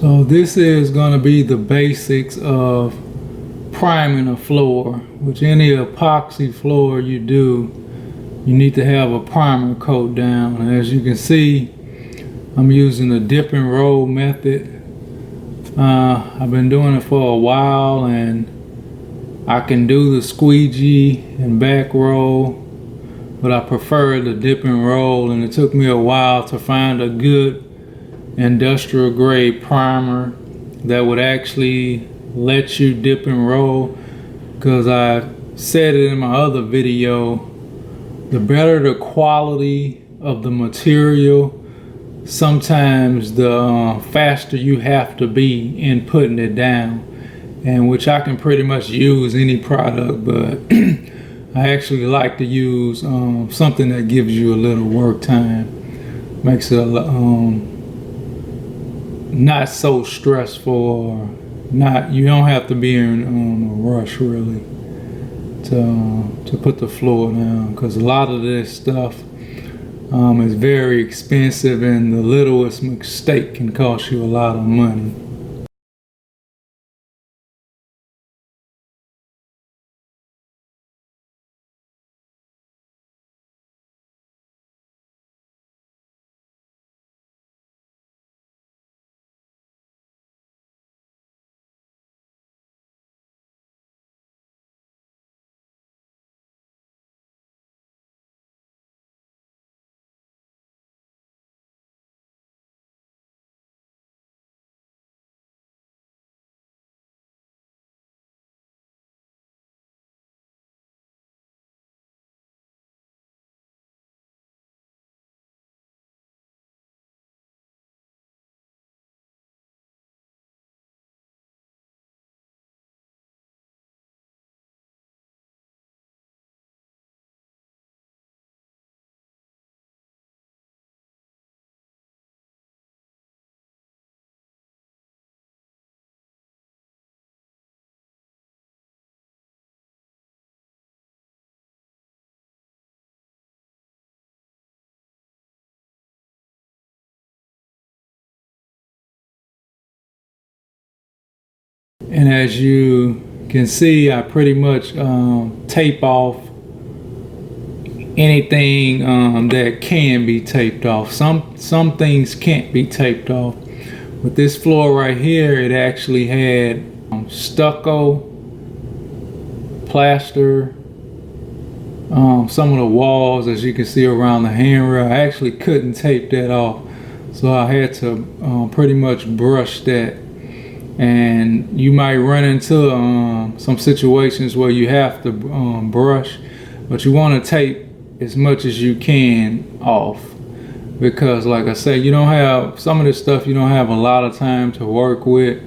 So this is going to be the basics of priming a floor. Which any epoxy floor you do, you need to have a primer coat down. And as you can see, I'm using the dip and roll method. I've been doing it for a while, and I can do the squeegee and back roll, but I prefer the dip and roll, and it took me a while to find a good industrial grade primer that would actually let you dip and roll, because I said it in my other video, the better the quality of the material, sometimes the faster you have to be in putting it down. And which I can pretty much use any product, but I actually like to use something that gives you a little work time, makes it not so stressful, or you don't have to be in a rush really to put the floor down, because a lot of this stuff is very expensive, and the littlest mistake can cost you a lot of money. And as you can see, I pretty much tape off anything that can be taped off. Some things can't be taped off. With this floor right here, it actually had stucco, plaster, some of the walls, as you can see around the handrail. I actually couldn't tape that off, so I had to pretty much brush that. And you might run into some situations where you have to brush, but you want to tape as much as you can off, because like I say, you don't have some of this stuff, you don't have a lot of time to work with,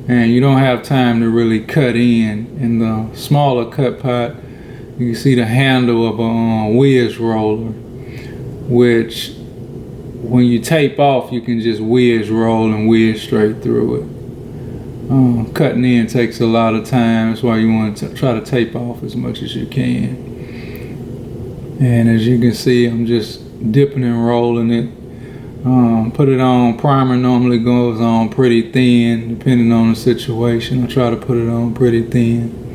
and you don't have time to really cut in the smaller cut pot. You can see the handle of a whiz roller, which when you tape off, you can just whiz roll and whiz straight through it. Cutting in takes a lot of time. That's why you want to try to tape off as much as you can. And as you can see, I'm just dipping and rolling it. Put it on. Primer normally goes on pretty thin, depending on the situation. I try to put it on pretty thin.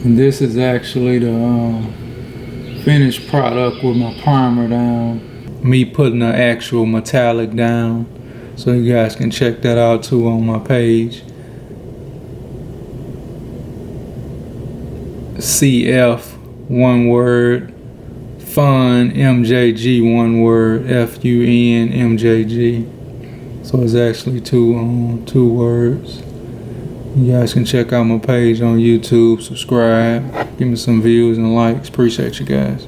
And this is actually the finished product with my primer down. Me putting the actual metallic down. So you guys can check that out too on my page. CF, one word. Fun, MJG, one word. FUN, MJG. So it's actually two words. You guys can check out my page on YouTube, subscribe, give me some views and likes. Appreciate you guys.